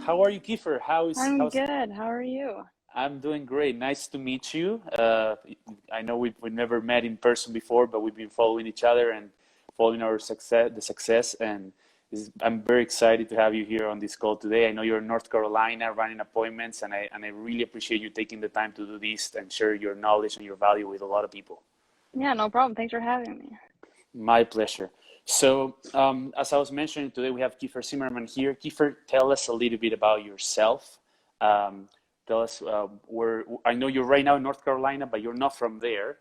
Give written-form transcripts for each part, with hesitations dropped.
How are you, Kiefer? I'm How's good. How are you? I'm doing great. Nice to meet you. I know we've never met in person before, but we've been following each other and following our success. And I'm very excited to have you here on this call today. I know you're in North Carolina running appointments, and I really appreciate you taking the time to do this and share your knowledge and your value with a lot of people. Yeah, no problem. Thanks for having me. My pleasure. So, as I was mentioning today, we have Keifer Zimmerman here. Keifer, tell us a little bit about yourself. Um, Tell us where, I know you're right now in North Carolina, but you're not from there.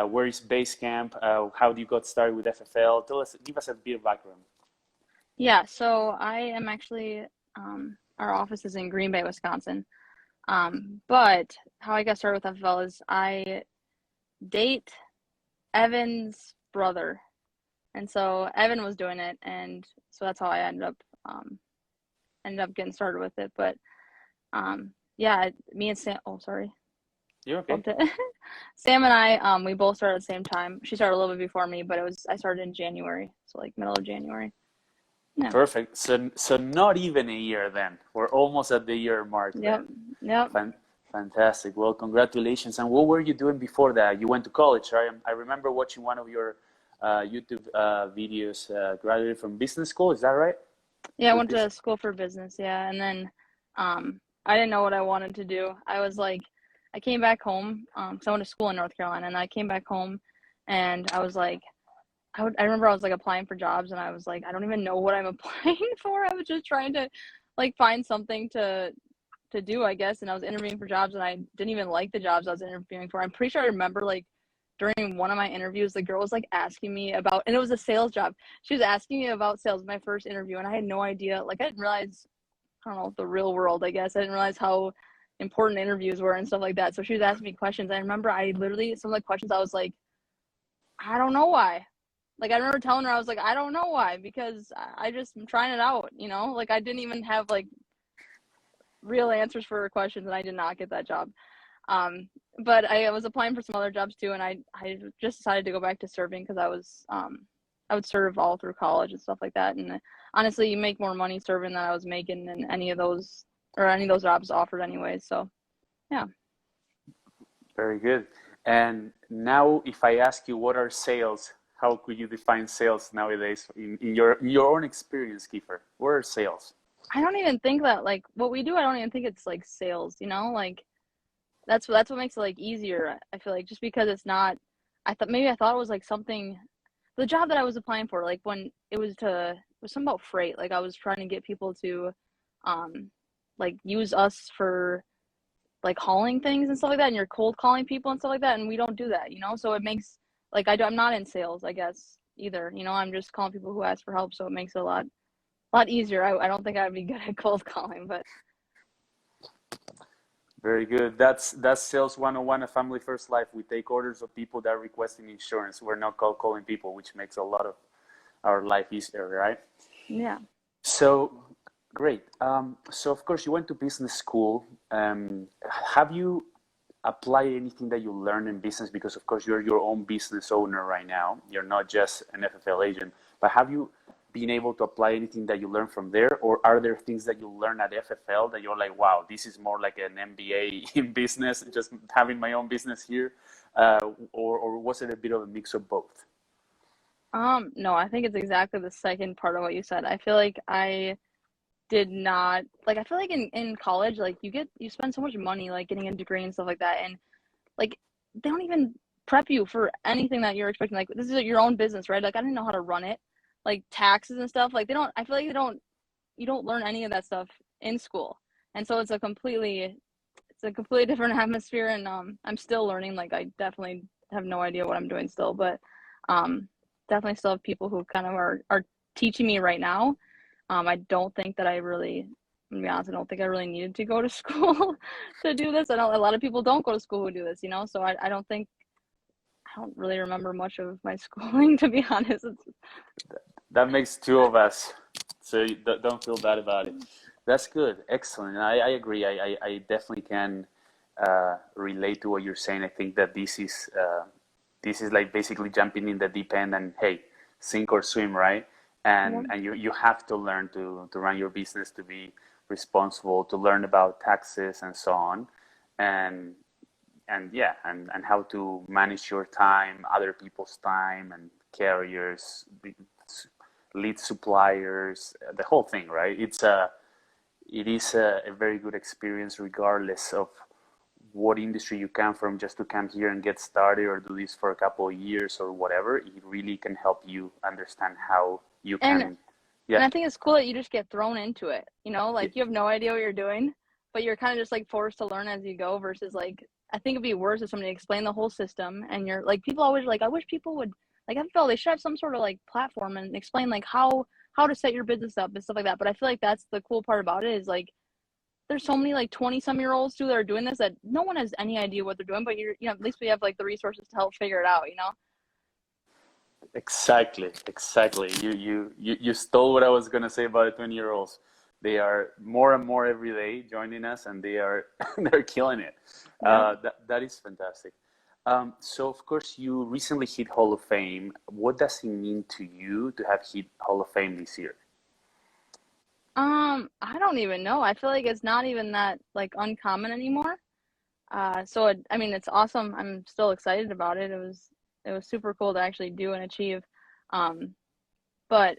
Where is base camp? How do you got started with FFL? Give us a bit of background. Yeah, so I am actually, our office is in Green Bay, Wisconsin. But how I got started with FFL is I date Evan's brother. And so Evan was doing it, and so that's how I ended up getting started with it. But yeah, me and Sam, oh, sorry, You're okay. bumped it. Sam and I, we both started at the same time. She started a little bit before me, but I started in January, so like middle of January. Yeah. Perfect. So not even a year then. We're almost at the year mark Yep. then. Yep. Fan Fantastic. Well, congratulations. And what were you doing before that? You went to college, right? I remember watching one of your YouTube videos. Graduated from business school, is that right? Yeah, I With went this? to school for business, yeah, and then I didn't know what I wanted to do. I was like, I came back home, 'cause I went to school in North Carolina, and I came back home, and I was like, I remember I was like applying for jobs, and I was like, I don't even know what I'm applying for. I was just trying to like find something to do, I guess, and I was interviewing for jobs, and I didn't even like the jobs I was interviewing for. I'm pretty sure I remember like during one of my interviews, the girl was like asking me about, and it was a sales job. She was asking me about sales, my first interview, and I had no idea. Like I didn't realize, I don't know, the real world, I guess. I didn't realize how important interviews were and stuff like that. So she was asking me questions. I remember I literally, some of the questions I was like, I don't know why. Like I remember telling her, I was like, I don't know why, because I just am trying it out, you know? Like I didn't even have like real answers for her questions, and I did not get that job. Um, but I was applying for some other jobs too, and I just decided to go back to serving because I would serve all through college and stuff like that. And honestly, you make more money serving than I was making in any of those, or any of those jobs offered anyways. So yeah. Very good. And now, if I ask you what are sales, how could you define sales nowadays in your own experience, Kiefer? What are sales? I don't even think that like what we do, I don't even think it's like sales, you know? Like that's what makes it like easier. I feel like just because it's not, I thought it was like something, the job that I was applying for, like when it was something about freight. Like I was trying to get people to um like use us for like hauling things and stuff like that, and you're cold calling people and stuff like that, and we don't do that, you know? So it makes like I'm not in sales, I guess, either, you know? I'm just calling people who ask for help, so it makes it a lot easier. I don't think I'd be good at cold calling, but Very good. That's sales 101, a family first life. We take orders of people that are requesting insurance. We're not cold calling people, which makes a lot of our life easier, right? yeah. So great. So of course you went to business school. Have you applied anything that you learned in business? Because of course you're your own business owner right now. You're not just an FFL agent, but have you been able to apply anything that you learned from there, or are there things that you learn at FFL that you're like, wow, this is more like an MBA in business, just having my own business here, or was it a bit of a mix of both? No, I think it's exactly the second part of what you said. I feel like I did not like I feel like in college, like you spend so much money like getting a degree and stuff like that, and like they don't even prep you for anything that you're expecting. Like this is your own business, right? Like I didn't know how to run it, like taxes and stuff. Like they don't I feel like they don't you don't learn any of that stuff in school. And so it's a completely different atmosphere, and I'm still learning. Like I definitely have no idea what I'm doing still, but um definitely still have people who kind of are teaching me right now. I don't think that I really, to be honest, I don't think I really needed to go to school to do this. I know a lot of people don't go to school who do this, you know, so I don't think, I don't really remember much of my schooling, to be honest. That makes two of us, so you don't feel bad about it. That's good, excellent. And I agree. I definitely can relate to what you're saying. I think that this is like basically jumping in the deep end and hey, sink or swim, right? Yep. And you have to learn to run your business to be responsible, to learn about taxes and so on, and yeah, and how to manage your time, other people's time, and carriers, lead suppliers, the whole thing, right? It is a very good experience regardless of what industry you come from, just to come here and get started or do this for a couple of years or whatever. It really can help you understand how you And can, and yeah, I think it's cool that you just get thrown into it, you know, yeah, like you have no idea what you're doing, but you're kind of just like forced to learn as you go versus like I think it'd be worse if somebody explained the whole system and you're like people always like I wish people would like I feel they should have some sort of like platform and explain like how to set your business up and stuff like that. But I feel like that's the cool part about it is like there's so many like 20-some-year-olds too that are doing this that no one has any idea what they're doing, but you're you know at least we have like the resources to help figure it out, you know? exactly, exactly. You stole what I was gonna say about the 20-year-olds. They are more and more every day joining us, and they are they're killing it. Yep. That is fantastic. So of course you recently hit Hall of Fame. What does it mean to you to have hit Hall of Fame this year? I don't even know. I feel like it's not even that like uncommon anymore. So I mean, it's awesome. I'm still excited about it. It was super cool to actually do and achieve. Um, but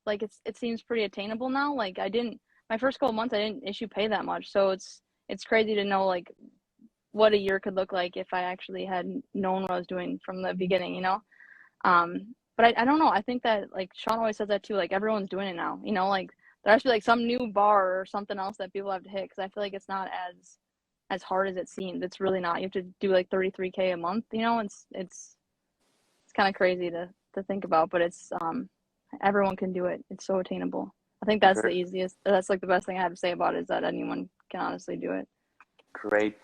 like it seems pretty attainable now. Like I didn't my first couple months I didn't issue pay that much, so it's crazy to know like what a year could look like if I actually had known what I was doing from the beginning, you know? But I don't know. I think that like Sean always says that too. Like everyone's doing it now, you know? Like there has to be like some new bar or something else that people have to hit because I feel like it's not as hard as it seems. It's really not. You have to do like 33K a month, you know? It's kind of crazy to think about, but it's everyone can do it. It's so attainable. I think that's the Great. easiest. That's like the best thing I have to say about it is that anyone can honestly do it. Great.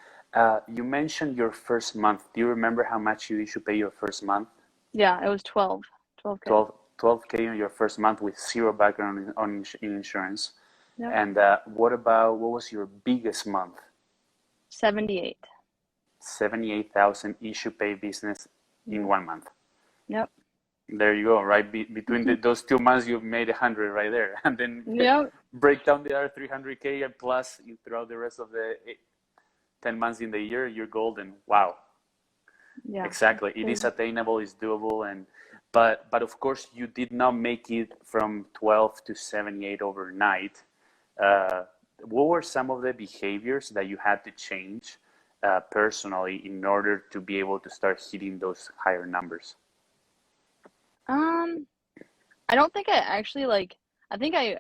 You mentioned your first month. Do you remember how much you should pay your first month? Yeah, it was 12K. 12K on your first month with zero background in insurance. Yep. And what was your biggest month? 78. 78,000 issue pay business in Yep. 1 month. Yep. There you go, right? Between those 2 months, you've made 100 right there. And then Yep. break down the other 300K and plus throughout the rest of the 10 months in the year, you're golden. Wow. Yeah. It's Exactly. It is crazy. attainable, it's doable, and but of course you did not make it from 12 to 78 overnight. Uh, what were some of the behaviors that you had to change personally in order to be able to start hitting those higher numbers? Um, I don't think I actually like I think I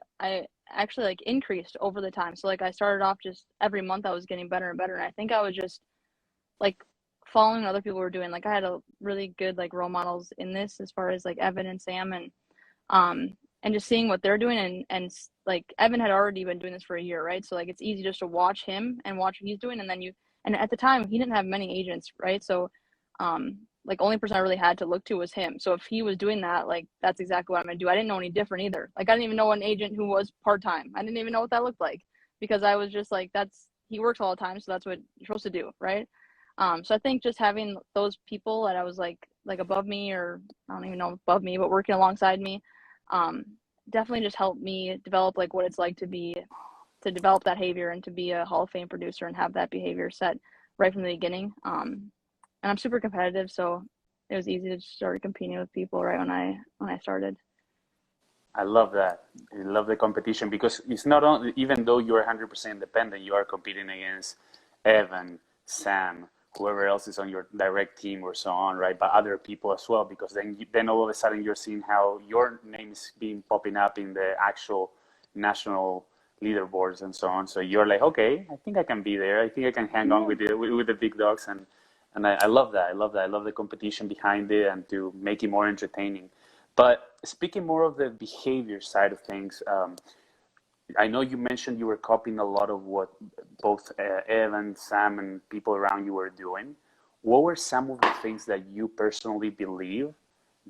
actually like increased over the time. So like I started off just every month I was getting better and better and I think I was just like following what other people were doing. Like I had a really good like role models in this as far as like Evan and Sam and just seeing what they're doing and like Evan had already been doing this for a year, right? So like it's easy just to watch him and watch what he's doing and then you and at the time he didn't have many agents, right? So like only person I really had to look to was him. So if he was doing that, like that's exactly what I'm gonna do. I didn't know any different either. Like I didn't even know an agent who was part-time. I didn't even know what that looked like because I was just like that's he works all the time, so that's what you're supposed to do, right? So I think just having those people that I was like above me or I don't even know above me, but working alongside me, um, definitely just helped me develop like what it's like to develop that behavior and to be a Hall of Fame producer and have that behavior set right from the beginning. And I'm super competitive, so it was easy to start competing with people right when I started. I love that. I love the competition because it's not only, even though you're 100% independent, you are competing against Evan, Sam, whoever else is on your direct team or so on, right? But other people as well, because then all of a sudden you're seeing how your name is being popping up in the actual national leaderboards and so on. So you're like, okay, I think I can be there. I think I can hang on Yeah. with the big dogs, and I love that. I love that. I love the competition behind it and to make it more entertaining. But speaking more of the behavior side of things, I know you mentioned you were copying a lot of what both Evan, Sam, and people around you were doing. What were some of the things that you personally believe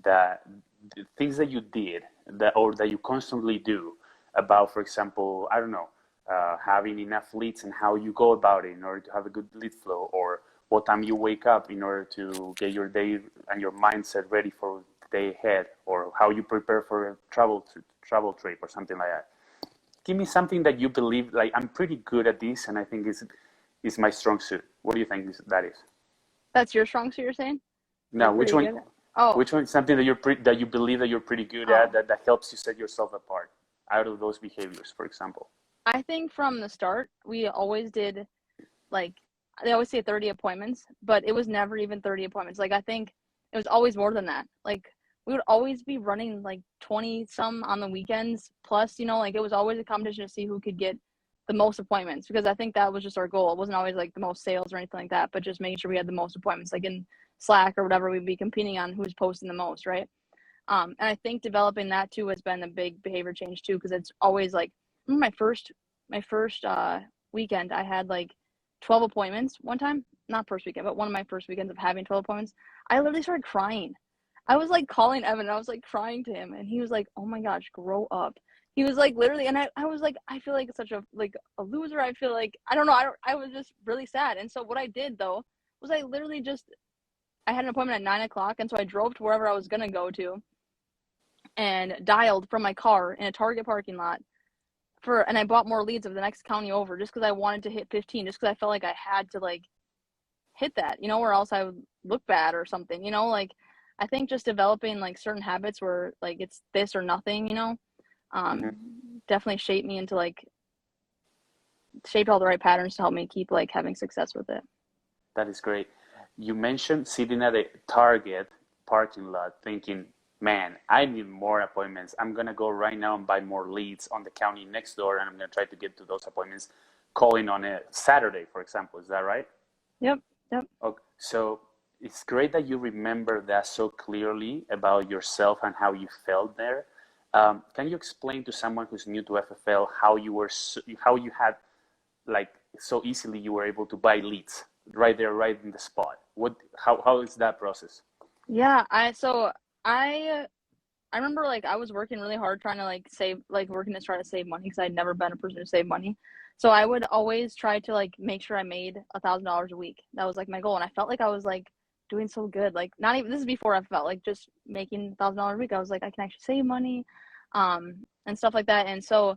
that the things that you did that or that you constantly do about, for example, I don't know, having enough leads and how you go about it in order to have a good lead flow, or what time you wake up in order to get your day and your mindset ready for the day ahead, or how you prepare for a travel trip or something like that. give me something that you believe, like, I'm pretty good at this, and I think is my strong suit. What do you think that is? That's your strong suit, you're saying? You're No, pretty good at? Oh, which one is something that that you believe that you're pretty good at, oh. that helps you set yourself apart out of those behaviors, for example? I think from the start, we always did, like, they always say 30 appointments, but it was never even 30 appointments. Like, I think it was always more than that. Like, we would always be running like 20 some on the weekends. Plus, like, it was always a competition to see who could get the most appointments, because I think that was just our goal. It wasn't always like the most sales or anything like that, but just making sure we had the most appointments. Like in Slack or whatever, we'd be competing on who's posting the most, right? And I think developing that too has been a big behavior change too, because it's always like, my first weekend, I had like 12 appointments one time. Not first weekend, but one of my first weekends of having 12 appointments. I literally started crying. I was like calling Evan, and I was like crying to him, and he was like, "Oh my gosh, grow up." He was like literally, and I was like, I feel like such a loser. I feel like, I don't know. I was just really sad. And so what I did though was I literally just, I had an appointment at 9 o'clock, and so I drove to wherever I was gonna go to and dialed from my car in a Target parking lot and I bought more leads of the next county over, just because I wanted to hit 15, just because I felt like I had to like hit that, or else I would look bad or something, like, I think just developing like certain habits where like it's this or nothing, um, Hmm. definitely shaped all the right patterns to help me keep like having success with it. That is great. You mentioned sitting at a Target parking lot thinking, man, I need more appointments. I'm going to go right now and buy more leads on the county next door, and I'm going to try to get to those appointments calling on a Saturday, for example. Is that right? Yep. Yep. Okay. So it's great that you remember that so clearly about yourself and how you felt there. Can you explain to someone who's new to FFL how how you had, like, so easily you were able to buy leads right there, right in the spot? How is that process? Yeah. I remember like I was working really hard trying to like save, like working to try to save money, because I'd never been a person to save money. So I would always try to like make sure I made $1,000 a week. That was like my goal. And I felt like I was like doing so good. Like, not even, this is before I felt like just making $1,000 a week. I was like, I can actually save money, and stuff like that. And so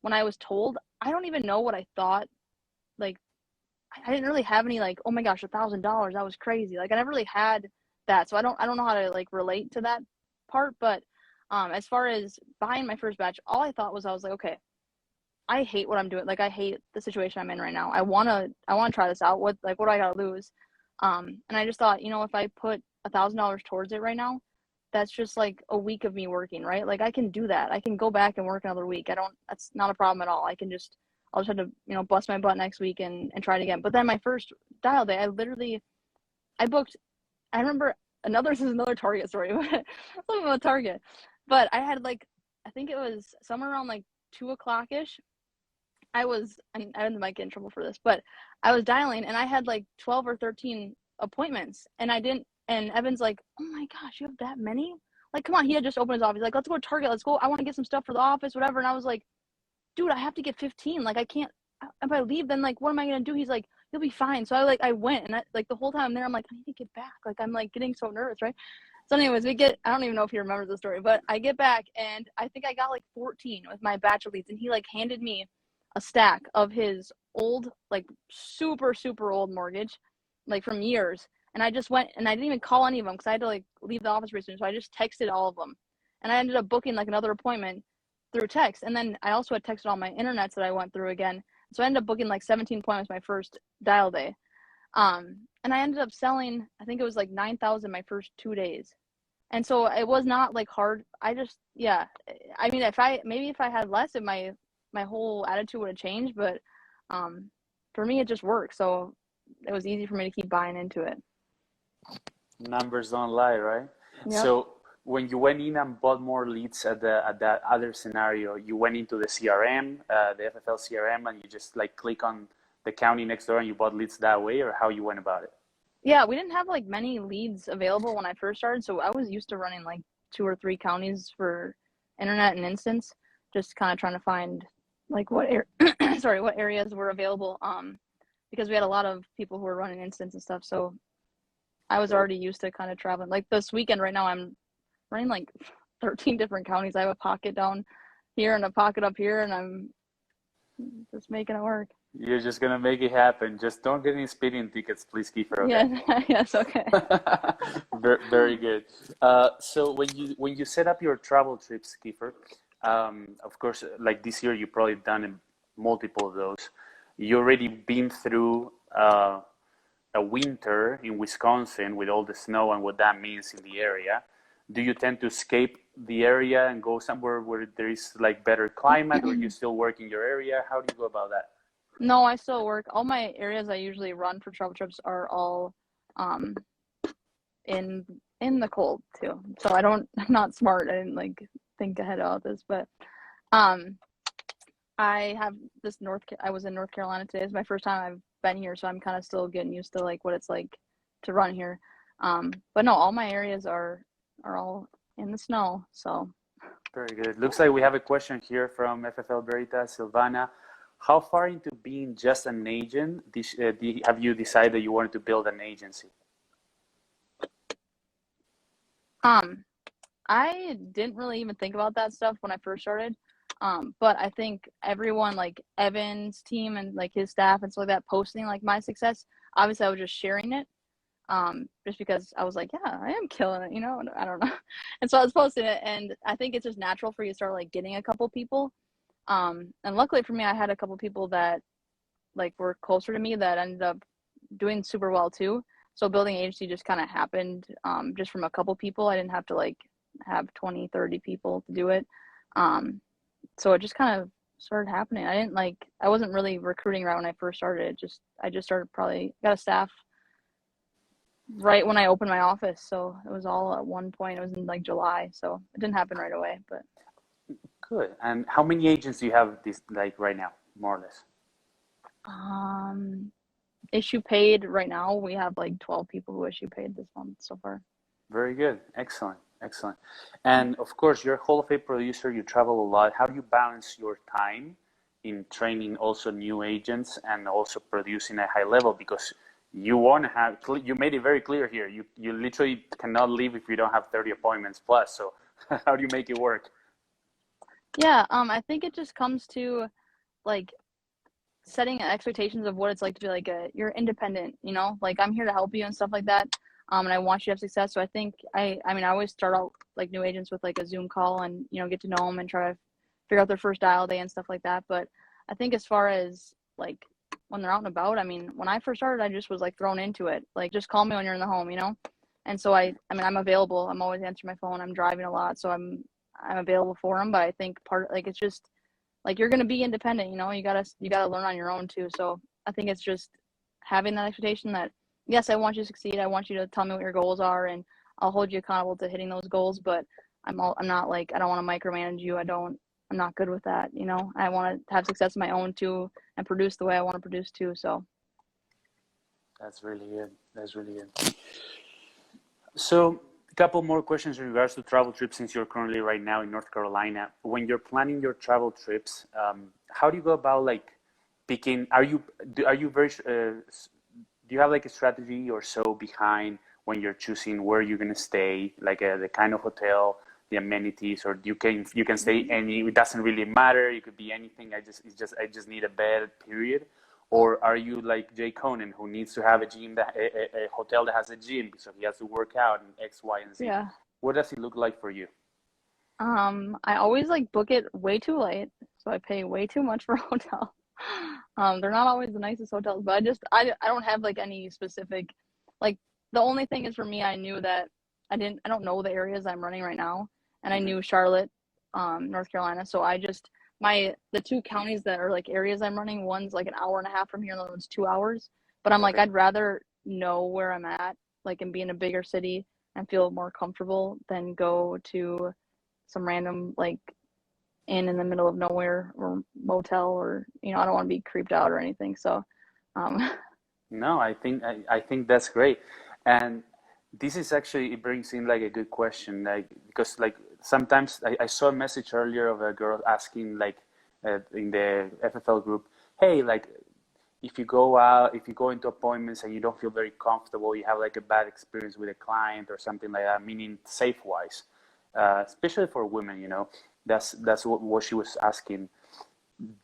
when I was told, I don't even know what I thought. Like, I didn't really have any like, oh my gosh, $1,000. That was crazy. Like, I never really had that. So I don't know how to like relate to that part. But as far as buying my first batch, all I thought was, I was like, okay, I hate what I'm doing. Like, I hate the situation I'm in right now. I wanna try this out. What do I gotta lose? And I just thought, if I put $1,000 towards it right now, that's just like a week of me working, right? Like, I can do that. I can go back and work another week. That's not a problem at all. I'll just have to, bust my butt next week and try it again. But then my first dial day, I booked, I remember this is another Target story, but something about Target. But I had like, I think it was somewhere around like 2 o'clock-ish. I might get in trouble for this, but I was dialing and I had like 12 or 13 appointments, and and Evan's like, oh my gosh, you have that many? Like, come on. He had just opened his office. Like, let's go to Target. Let's go. I want to get some stuff for the office, whatever. And I was like, dude, I have to get 15. Like, I can't, if I leave, then like, what am I going to do? He's like, you'll be fine. So I went, and like the whole time I'm there, I'm like, I need to get back. Like, I'm like getting so nervous, right? So anyways, I don't even know if he remembers the story, but I get back and I think I got like 14 with my batch of leads, and he like handed me a stack of his old, like super, super old mortgage, like from years. And I just went, and I didn't even call any of them because I had to like leave the office pretty soon. So I just texted all of them, and I ended up booking like another appointment through text. And then I also had texted all my internets that I went through again. So I ended up booking like 17 appointments my first dial day. And I ended up selling, I think it was like 9,000 my first 2 days. And so it was not like hard. Yeah. I mean, if I had less, my whole attitude would have changed, but for me, it just worked. So it was easy for me to keep buying into it. Numbers don't lie, right? Yep. So when you went in and bought more leads at that other scenario, you went into the CRM, the FFL CRM, and you just like click on the county next door and you bought leads that way, or how you went about it? Yeah, we didn't have like many leads available when I first started, so I was used to running like 2 or 3 counties for internet and instance, just kind of trying to find like what areas were available. Because we had a lot of people who were running instance and stuff, so I was Great. already used to kind of traveling. Like this weekend right now, I'm running like 13 different counties. I have a pocket down here and a pocket up here, and I'm just making it work. You're just gonna make it happen. Just don't get any speeding tickets, please, Kiefer. Okay. Yeah, yes, okay. Very good. So when you set up your travel trips, Kiefer, of course, like this year, you probably done multiple of those. You already been through a winter in Wisconsin with all the snow and what that means in the area. Do you tend to escape the area and go somewhere where there is like better climate, or you still work in your area? How do you go about that? No, I still work. All my areas I usually run for travel trips are all um in in the cold too. So I don't I'm not smart. I didn't like think ahead about this, but um I have I was in North Carolina today. It's my first time I've been here, so I'm kind of still getting used to like what it's like to run here. But no, all my areas are all in the snow. So Very good. Looks like we have a question here from FFL Veritas, Silvana. How far into being just an agent have you decided you wanted to build an agency? um I didn't really even think about that stuff when I first started. But I think everyone like Evan's team and like his staff and stuff like that posting like my success, obviously I was just sharing it. Just because I was like, yeah, I am killing it, I don't know. And so I was posting it, and I think it's just natural for you to start like getting a couple people. And luckily for me, I had a couple people that like were closer to me that ended up doing super well too. So building agency just kind of happened just from a couple people. I didn't have to like have 20, 30 people to do it. Um, so it just kind of started happening. I wasn't really recruiting right when I first started. I just started probably got a staff right when I opened my office. So it was all at one point. It was in like July. So it didn't happen right away, but Good. And how many agents do you have this like right now, more or less? um issue paid right now, we have like 12 people who issue paid this month so far. Very good. Excellent. Excellent. And of course, you're a Hall of Fame producer, you travel a lot. How do you balance your time in training also new agents and also producing at high level? Because you want to have, you made it very clear here. You literally cannot leave if you don't have 30 appointments plus. So how do you make it work? Yeah, I think it just comes to like setting expectations of what it's like to be like you're independent, like I'm here to help you and stuff like that. And I want you to have success. So I think I mean I always start out like new agents with like a Zoom call and get to know them and try to figure out their first dial day and stuff like that. But I think as far as like when they're out and about, I mean when I first started I just was like thrown into it. Like just call me when you're in the home. And so I mean I'm available. I'm always answering my phone. I'm driving a lot, so I'm available for them. But I think like it's just like you're going to be independent, you gotta learn on your own too. So I think it's just having that expectation that yes, I want you to succeed, I want you to tell me what your goals are, and I'll hold you accountable to hitting those goals. But I'm not like, I don't want to micromanage you. I'm not good with that. I want to have success of my own too and produce the way I want to produce too. So That's really good. That's really good. So, a couple more questions in regards to travel trips since you're currently right now in North Carolina. When you're planning your travel trips, how do you go about like picking? Are you very do you have like a strategy or so behind when you're choosing where you're gonna stay, like the kind of hotel, the amenities, or you can stay any? It doesn't really matter. It could be anything. I just need a bed. Period. Or are you like Jay Conan, who needs to have a gym a hotel that has a gym, so he has to work out and X, Y, and Z? yeah, What does it look like for you? I always like book it way too late, so I pay way too much for a hotel. They're not always the nicest hotels, but I don't have like any specific, like the only thing is for me, I knew that I don't know the areas I'm running right now, and I Hmm. knew Charlotte, North Carolina, so the two counties that are like areas I'm running, one's like an hour and a half from here, and the other one's 2 hours. But I'm like, Okay. I'd rather know where I'm at, like, and be in a bigger city and feel more comfortable than go to some random like in the middle of nowhere or motel, or I don't want to be creeped out or anything. So um No, I think that's great, and this is actually it brings in like a good question, like because like sometimes I saw a message earlier of a girl asking like in the FFL group, hey, like if you go out, if you go into appointments and you don't feel very comfortable, you have like a bad experience with a client or something like that, meaning safe wise, especially for women, that's what she was asking.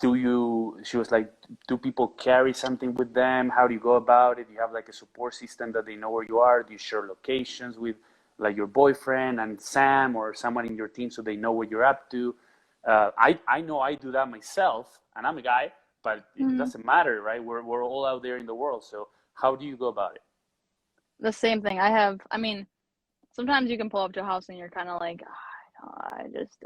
she was like, do people carry something with them? How do you go about it? Do you have like a support system that they know where you are? Do you share locations with like your boyfriend and Sam or someone in your team so they know what you're up to? I know I do that myself, and I'm a guy, but it Mm, doesn't matter, right? We're all out there in the world. So how do you go about it? the same thing. I mean, sometimes you can pull up to a house and you're kind of like, I just,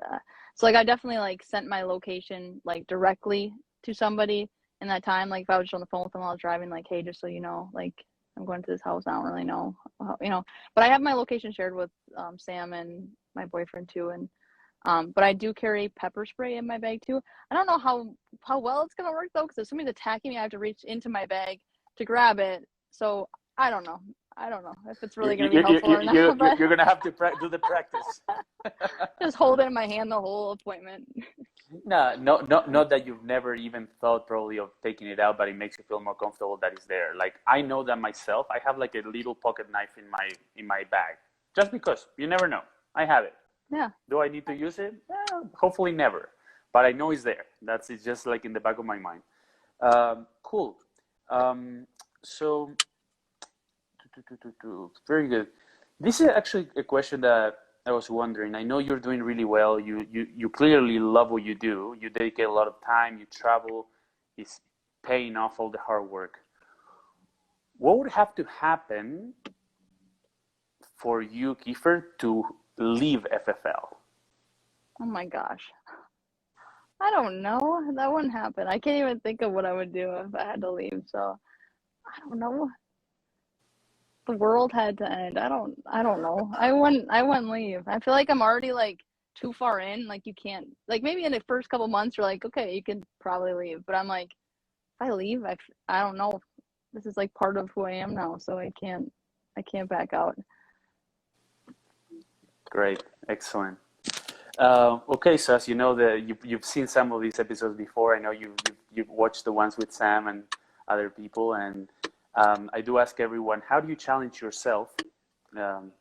so like I definitely like sent my location like directly to somebody in that time. Like if I was just on the phone with them while I was driving, like, hey, just so you know, like I'm going to this house. I don't really know, but I have my location shared with Sam and my boyfriend too. And but I do carry pepper spray in my bag too. I don't know how well it's gonna work though, because if somebody's attacking me, I have to reach into my bag to grab it. So I don't know. I don't know if it's really gonna be helpful or not, but You're gonna have to do the practice. just hold it in my hand the whole appointment. No, no, no, not that you've never even thought probably of taking it out, but it makes you feel more comfortable that it's there. Like I know that myself. I have like a little pocket knife in my bag, just because you never know. I have it. Yeah. Do I need to use it? Hopefully never, but I know it's there. It's just like in the back of my mind. Cool. Um, so very good. This is actually a question that I was wondering. I know you're doing really well. You clearly love what you do. You dedicate a lot of time. You travel. It's paying off all the hard work. What would have to happen for you, Kiefer, to leave FFL? Oh my gosh. I don't know. That wouldn't happen. I can't even think of what I would do if I had to leave. So I don't know. The world had to end. I don't know. I wouldn't leave. I feel like I'm already like too far in. Like you can't like maybe in the first couple months you're like, okay, you can probably leave. But I'm like, if I leave, I don't know. This is like part of who I am now, so I can't back out. Great, excellent. Okay, so as you know, you've seen some of these episodes before. I know you've watched the ones with Sam and other people, and I do ask everyone, how do you challenge yourself um,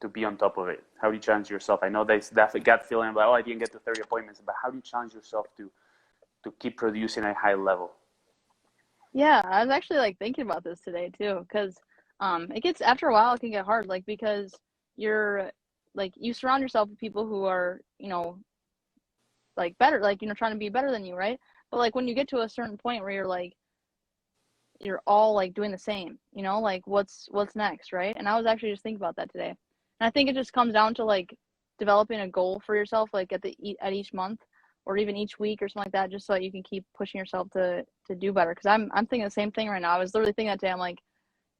to be on top of it? How do you challenge yourself? I know there's that gut feeling like, oh, I didn't get to 30 appointments, but how do you challenge yourself to keep producing at a high level? Yeah, I was actually like thinking about this today too, because it gets after a while it can get hard, like because you're like you surround yourself with people who are, like better, like trying to be better than you, right? But like when you get to a certain point where you're all like doing the same, like what's next, right? And I was actually just thinking about that today. And I think it just comes down to like developing a goal for yourself, like at each month or even each week or something like that, just so that you can keep pushing yourself to do better. Because I'm thinking the same thing right now. I was literally thinking that today. I'm like,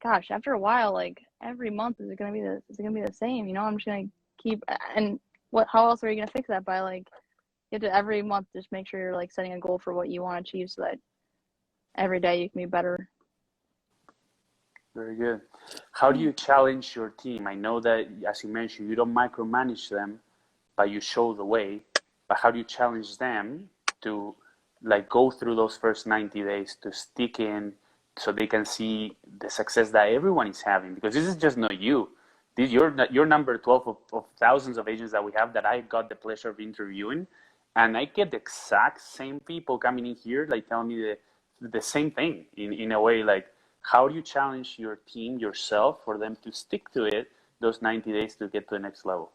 gosh, after a while, like every month is it gonna be the same? I'm just gonna keep and what? How else are you gonna fix that by like you have to every month just make sure you're like setting a goal for what you want to achieve so that every day you can be better. Very good. How do you challenge your team? I know that, as you mentioned, you don't micromanage them, but you show the way. But how do you challenge them to like go through those first 90 days to stick in so they can see the success that everyone is having? Because this is just not you. You're number 12 of thousands of agents that we have that I got the pleasure of interviewing. And I get the exact same people coming in here, like telling me the same thing in a way, like, how do you challenge your team, yourself, for them to stick to it those 90 days to get to the next level?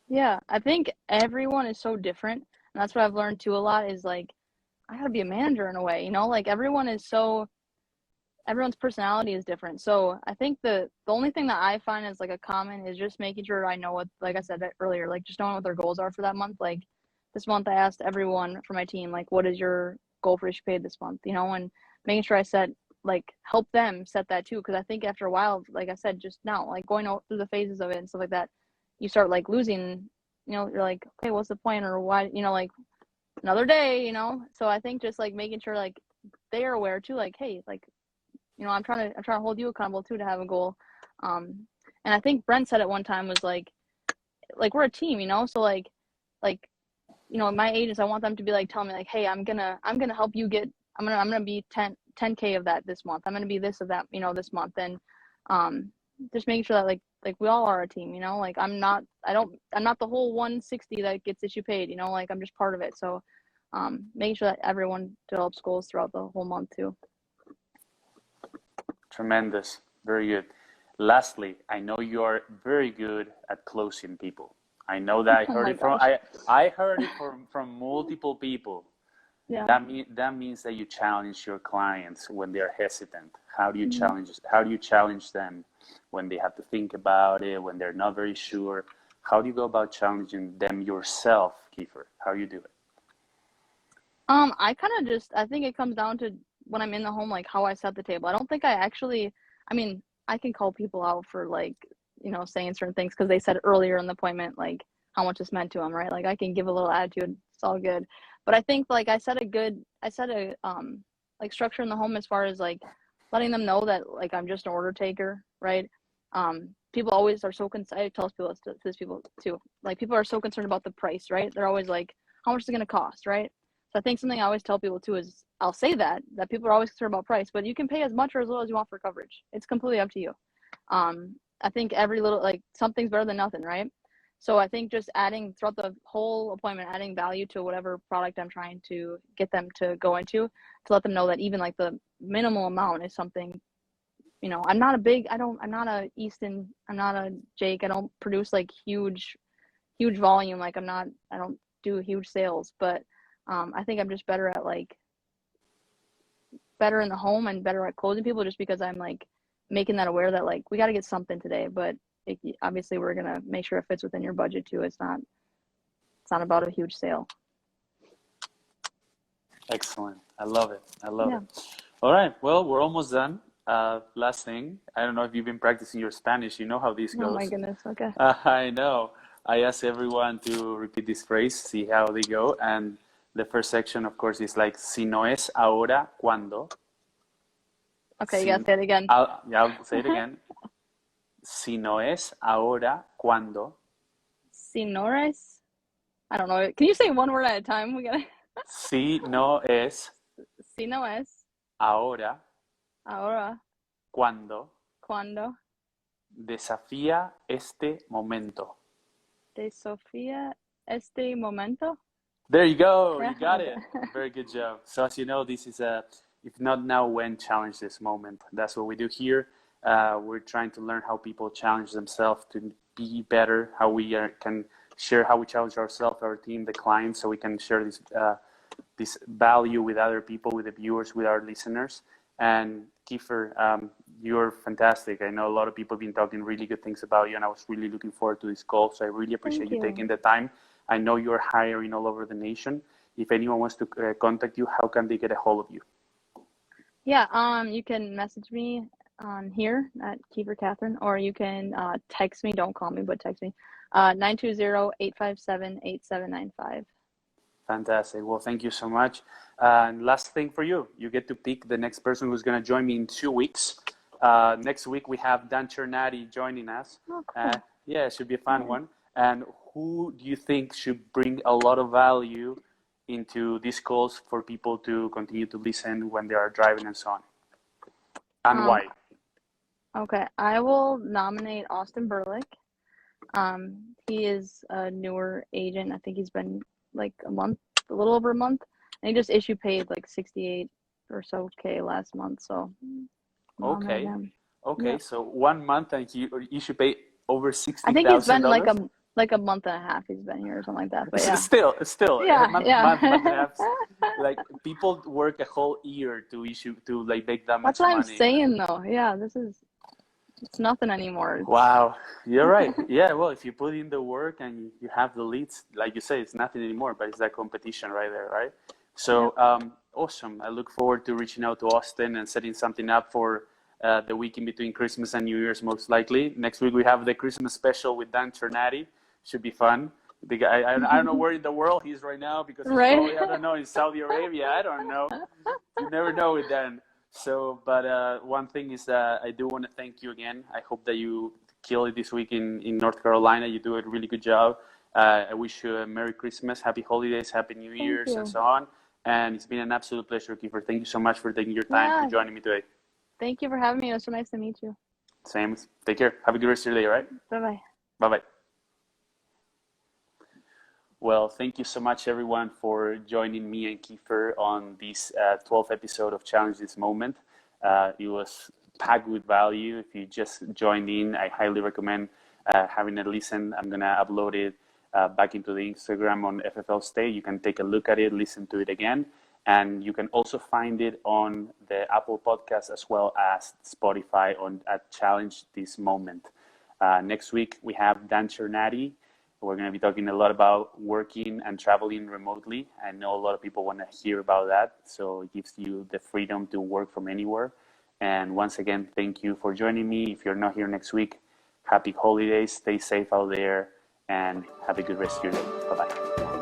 Yeah, I think everyone is so different, and that's what I've learned too a lot is like I gotta be a manager in a way, like everyone's personality is different. So I think the only thing that I find is like a common is just making sure I know what, like I said earlier, like just knowing what their goals are for that month. Like this month I asked everyone for my team, like, what is your goal for each paid this month, and making sure I set like help them set that too. Cause I think after a while, like I said, just now, like going through the phases of it and stuff like that, you start like losing, you're like, okay, what's the point or why, like another day, So I think just like making sure like they are aware too, like, hey, like, I'm trying to hold you accountable too to have a goal. Um, and I think Brent said it one time was like we're a team, So like, my agents, I want them to be like telling me like, hey, I'm gonna help you get, I'm gonna be 10K of that this month. I'm gonna be this of that, this month. And just making sure that like we all are a team, like I'm not the whole 160 that gets issue paid, like I'm just part of it. So making sure that everyone develops goals throughout the whole month too. Tremendous. Very good. Lastly, I know you're very good at closing people. I know that I Oh heard my it from gosh. I heard it from multiple people. Yeah. That means that you challenge your clients when they're hesitant. How do you Mhm. challenge them when they have to think about it, when they're not very sure? How do you go about challenging them yourself, Keifer? How do you do it? I kind of I think it comes down to when I'm in the home, like how I set the table. I don't think I mean, I can call people out for like, saying certain things because they said earlier in the appointment, like how much this meant to them, right? Like I can give a little attitude. It's all good. But I think like I set a, like structure in the home as far as like letting them know that like I'm just an order taker, right? People always are so concerned. I tell people this people too. Like people are so concerned about the price, right? They're always like, how much is it going to cost, right? So I think something I always tell people too is I'll say that people are always concerned about price, but you can pay as much or as little as you want for coverage. It's completely up to you. I think every little like something's better than nothing, right? So I think just adding throughout the whole appointment, adding value to whatever product I'm trying to get them to go into, to let them know that even like the minimal amount is something. I'm not a big. I'm not a Easton. I'm not a Jake. I don't produce like huge volume. Like I don't do huge sales, but I think I'm just better at like better in the home and better at closing people just because I'm like making that aware that like we got to get something today, but obviously we're gonna make sure it fits within your budget too. It's not about a huge sale. Excellent. I love it. I love Yeah. it. All right. Well, we're almost done. Last thing, I don't know if you've been practicing your Spanish. You know how this Oh my goes. goodness. Okay. I know. I ask everyone to repeat this phrase, see how they go. And the first section, of course, is like, si no es ahora, ¿cuándo? Okay, you Si, gotta say it again. yeah, I'll say it again. Si no es ahora, ¿cuándo? Sinores. I don't know. Can you say one word at a time? We gotta. Si no es Si no es ahora, ahora, ¿cuándo? cuando, Desafía este momento. de Sofía, este momento. There you go. Yeah. You got Okay. it. Very good job. So as you know, this is a, if not now, when, challenge this moment. That's what we do here. We're trying to learn how people challenge themselves to be better, how we can share how we challenge ourselves, our team, the clients, so we can share this value with other people, with the viewers, with our listeners. And Keifer, you're fantastic. I know a lot of people have been talking really good things about you, and I was really looking forward to this call. So I really appreciate Thank you taking you. the time. I know you're hiring all over the nation. If anyone wants to contact you, how can they get a hold of you? Yeah, you can message me on here at Keifer Catherine, or you can text me. Don't call me, but text me. 920-857-8795. Fantastic. Well, thank you so much. And last thing for you, you get to pick the next person who's going to join me in 2 weeks. Next week, we have Dan Chernati joining us. Oh, cool. Yeah, it should be a fun Yeah. one. And who do you think should bring a lot of value into these calls for people to continue to listen when they are driving and so on? And why? Okay, I will nominate Austin Burlick. He is a newer agent. I think he's been like a little over a month, and he just issue paid like 68 or so K last month. So nominate Okay. him. Okay. Yeah. So 1 month and you should pay over I think he's been $60,000. like a month and a half. He's been here or something like that. But yeah. Still, a Yeah, month and a yeah. half. Like people work a whole year to like make that That's much what I'm money. saying though. Yeah, it's nothing anymore. Wow, you're right. Yeah, well, if you put in the work and you have the leads, like you say, it's nothing anymore, but it's that competition right there, right? Yep. So, awesome. I look forward to reaching out to Austin and setting something up for the week in between Christmas and New Year's, most likely. Next week, we have the Christmas special with Dan Chernati. Should be fun. The guy, I don't know where in the world he's right now because he's Right. probably, I don't know, in Saudi Arabia. I don't know. You never know with Dan. So, but one thing is that I do want to thank you again. I hope that you kill it this week in North Carolina. You do a really good job. I wish you a Merry Christmas, Happy Holidays, Happy New Thank Year's, and you. so on. And it's been an absolute pleasure, Kiefer. Thank you so much for taking your time for Yeah. joining me today. Thank you for having me. It was so nice to meet you. Same. Take care. Have a good rest of your day, all right? Bye bye. Bye-bye. Well, thank you so much, everyone, for joining me and Kiefer on this 12th episode of Challenge This Moment. It was packed with value. If you just joined in, I highly recommend having a listen. I'm going to upload it back into the Instagram on FFL Stay. You can take a look at it, listen to it again. And you can also find it on the Apple Podcast as well as Spotify on at Challenge This Moment. Next week, we have Dan Chernati. We're going to be talking a lot about working and traveling remotely. I know a lot of people want to hear about that. So it gives you the freedom to work from anywhere. And once again, thank you for joining me. If you're not here next week, happy holidays. Stay safe out there and have a good rest of your day. Bye-bye.